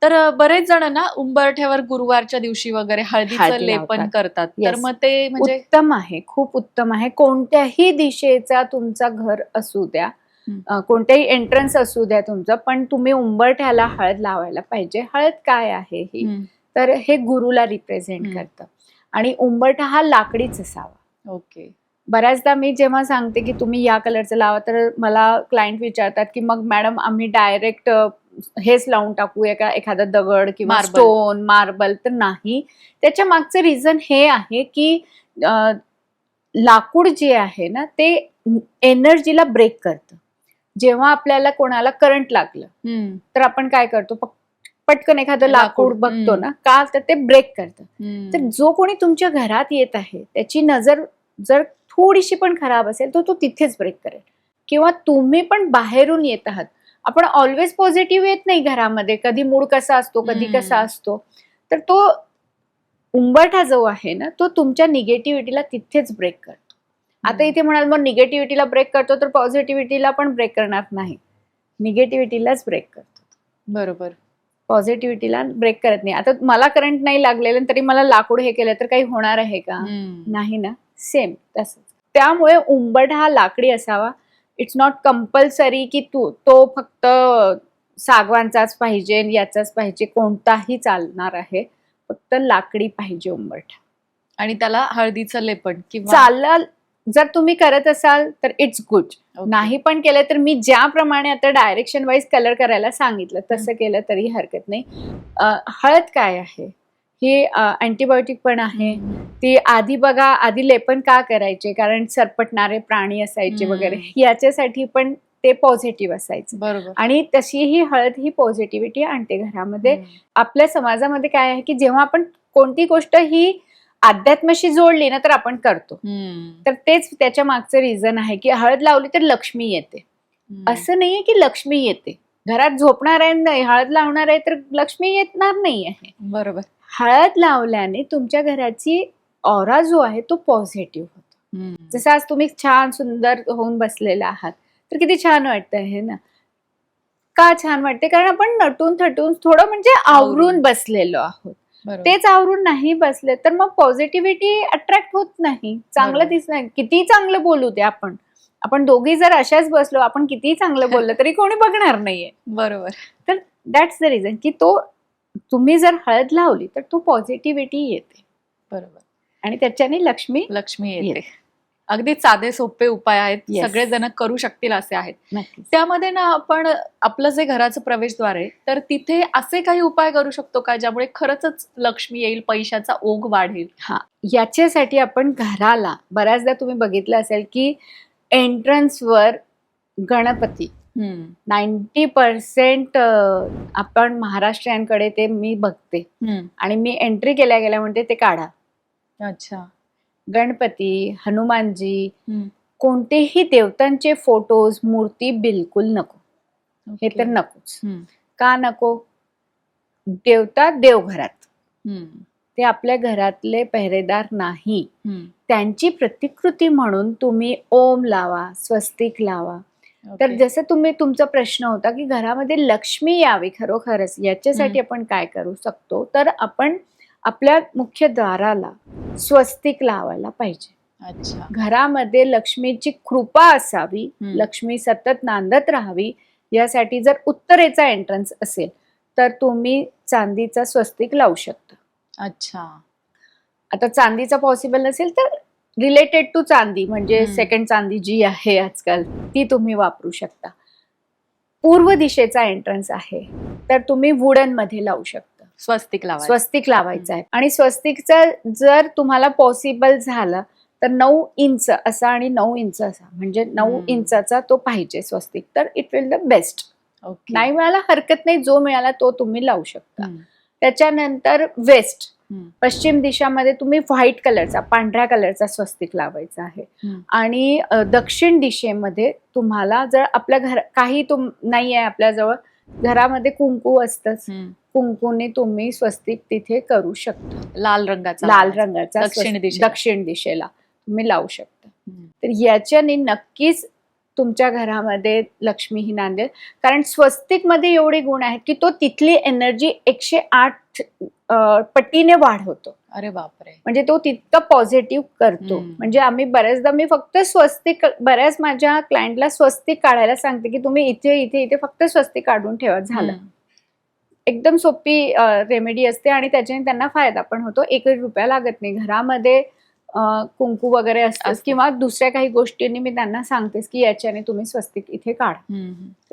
तर बरेच जण ना उंबरठ्यावर गुरुवारच्या दिवशी वगैरे हळदीचं हळदी लेपन लावतात. करतात. तर Yes. मग ते म्हणजे उत्तम आहे, खूप उत्तम आहे. कोणत्याही दिशेचा तुमचा घर असू द्या, कोणत्याही एंट्रन्स असू द्या तुमचं, पण तुम्ही उंबरठ्याला हळद लावायला पाहिजे. हळद काय आहे ही, तर हे गुरुला रिप्रेझेंट करतं आणि उंबरठा हा लाकडीच असावा. ओके. बऱ्याचदा मी जेव्हा सांगते की तुम्ही या कलरचं लावा, तर मला क्लायंट विचारतात की मग मॅडम आम्ही डायरेक्ट हेच लावून टाकूया का, एखादा दगड किंवा स्टोन, मार्बल? तर नाही. त्याच्या मागचं रिझन हे आहे की लाकूड जे आहे ना ते एनर्जीला ब्रेक करतं. जेव्हा आपल्याला कोणाला करंट लागलं तर आपण काय करतो, पटकन एखादं लाकूड बघतो ना, का तर ते ब्रेक करतं. तर जो कोणी तुमच्या घरात येत आहे त्याची नजर जर थोडीशी पण खराब असेल तर तो तिथेच ब्रेक करेल. किंवा तुम्ही पण बाहेरून येत आहात, आपण ऑलवेज पॉझिटिव्ह येत नाही घरामध्ये, कधी मूड कसा असतो, कधी कसा असतो. तर तो उंबरठा जो आहे ना तो तुमच्या निगेटिव्हिटीला तिथेच ब्रेक करतो. आता इथे म्हणाल मग निगेटिव्हिटीला ब्रेक करतो तर पॉझिटिव्हिटीला पण ब्रेक करणार नाही, निगेटिव्हिटीलाच ब्रेक करतो. बरोबर. पॉझिटिव्हिटीला ब्रेक करत नाही. आता मला करंट नाही लागलेलं तरी मला लाकूड हे केलं तर काही होणार आहे का? नाही ना. सेम तसंच. त्यामुळे उंबरठा हा लाकडी असावा. इट्स नॉट कंपल्सरी की तो फक्त सागवानचाच पाहिजे, याचाच पाहिजे, कोणताही चालणार आहे. फक्त लाकडी पाहिजे उंबरठा. आणि त्याला हळदीचं लेपन किंवा चालेल जर तुम्ही करत असाल तर इट्स गुड. नाही पण केलं तर मी ज्याप्रमाणे आता डायरेक्शन वाईज कलर करायला सांगितलं तसं केलं तरी हरकत नाही. हळद काय आहे, ही अँटीबायोटिक पण आहे. ती आधी बघा, आधी लेपन का करायचे, कारण सरपटणारे प्राणी असायचे वगैरे, याच्यासाठी पण ते पॉझिटिव्ह असायचं. बरोबर. आणि तशी ही हळद ही पॉझिटिव्हिटी आणते घरामध्ये. आपल्या समाजामध्ये काय आहे की जेव्हा आपण कोणती गोष्ट ही अध्यात्माशी जोडली ना तर आपण करतो. तर तेच त्याच्या मागचं रिझन आहे की हळद लावली तर लक्ष्मी येते. असं नाहीये की लक्ष्मी येते, घरात झोपणार आहे नाही हळद लावणार आहे तर लक्ष्मी येणार नाही आहे. बरोबर. हळद लावल्याने तुमच्या घराची ऑरा जो आहे तो पॉझिटिव्ह होतो. जसं आज तुम्ही छान सुंदर होऊन बसलेला आहात तर किती छान वाटतं हे ना. का छान वाटते, कारण आपण नटून थटून थोडं म्हणजे आवरून बसलेलो आहोत. तेच आवरून नाही बसले तर मग पॉझिटिव्हिटी अट्रॅक्ट होत नाही, चांगलं दिसणार. किती चांगलं बोलू ते आपण दोघी जर अशाच बसलो, आपण किती चांगलं बोललं तरी कोणी बघणार नाहीये. बरोबर. तर दॅट्स द रिझन की तुम्ही जर हळद लावली तर तो पॉझिटिव्हिटी येते. बरोबर. आणि त्याच्याने लक्ष्मी येते. अगदी साधे सोपे उपाय आहेत, सगळेजण करू शकतील असे आहेत. त्यामध्ये ना आपण आपलं जे घराचं प्रवेशद्वार आहे तर तिथे असे काही उपाय करू शकतो का ज्यामुळे खरंच लक्ष्मी येईल, पैशाचा ओघ वाढेल? हा, याच्यासाठी आपण घराला बऱ्याचदा तुम्ही बघितलं असेल की एंट्रन्सवर गणपती 90% आपण महाराष्ट्रीयांकडे ते मी बघते आणि मी एंट्री केल्या गेल्या म्हणते ते काढा. अच्छा. गणपती, हनुमानजी, कोणतेही देवतांचे फोटोज, मूर्ती बिलकुल नको. हे तर नकोच. का नको? देवता देवघरात, ते आपल्या घरातले पहरेदार नाही. त्यांची प्रतिकृती म्हणून तुम्ही ओम लावा, स्वस्तिक लावा. तर जसं तुमचा प्रश्न होता की घरामध्ये लक्ष्मी यावी खरोखरच, याच्यासाठी आपण काय करू शकतो, तर आपण आपल्या मुख्य द्वाराला स्वस्तिक लावायला पाहिजे. अच्छा. घरामध्ये लक्ष्मीची कृपा असावी, लक्ष्मी सतत नांदत राहावी, यासाठी जर उत्तरेचा एंट्रन्स असेल तर तुम्ही चांदीचा स्वस्तिक लावू शकता. अच्छा. आता चांदीचा पॉसिबल नसेल तर रिलेटेड टू चांदी, म्हणजे सेकंड चांदी जी आहे आजकाल ती तुम्ही वापरू शकता. पूर्व दिशेचा एंट्रन्स आहे तर तुम्ही वुडन मध्ये लावू शकता. स्वस्तिक लावायचं आहे. आणि स्वस्तिकचा जर तुम्हाला पॉसिबल झालं तर 9 इंच असा आणि 9 इंच असा, म्हणजे 9 इंचाचा तो पाहिजे स्वस्तिक, तर इट विल द बेस्ट. नाही मिळाला हरकत नाही, जो मिळाला तो तुम्ही लावू शकता. त्याच्यानंतर वेस्ट, पश्चिम दिशामध्ये तुम्ही व्हाईट कलरचा, पांढऱ्या कलरचा स्वस्तिक लावायचा आहे. आणि दक्षिण दिशेमध्ये तुम्हाला जर आपल्या घर काही नाही आहे आपल्याजवळ, घरामध्ये कुंकू असतंच, कुंकूने तुम्ही स्वस्तिक तिथे करू शकता. लाल रंगाचा दक्षिण दिशेला तुम्ही लावू शकता. तर याच्याने नक्कीच तुमच्या घरामध्ये लक्ष्मी ही नांदेल. कारण स्वस्तिक मध्ये एवढे गुण आहेत की तो तिथली एनर्जी 108 पटीने वाढवतो. अरे बापरे. म्हणजे तो तितका पॉझिटिव्ह करतो. म्हणजे आम्ही बऱ्याचदा मी फक्त स्वस्तिक, बऱ्याच माझ्या क्लायंटला स्वस्तिक काढायला सांगते की तुम्ही इथे इथे इथे फक्त स्वस्तिक काढून ठेवा, झालं. एकदम सोपी रेमेडी असते आणि त्याच्याने त्यांना फायदा पण होतो. 1 रुपया लागत नाही. घरामध्ये कुंकू वगैरे असतं किंवा दुसऱ्या काही गोष्टींनी मी त्यांना सांगतेस की याच्याने तुम्ही स्वस्तिक इथे काढा.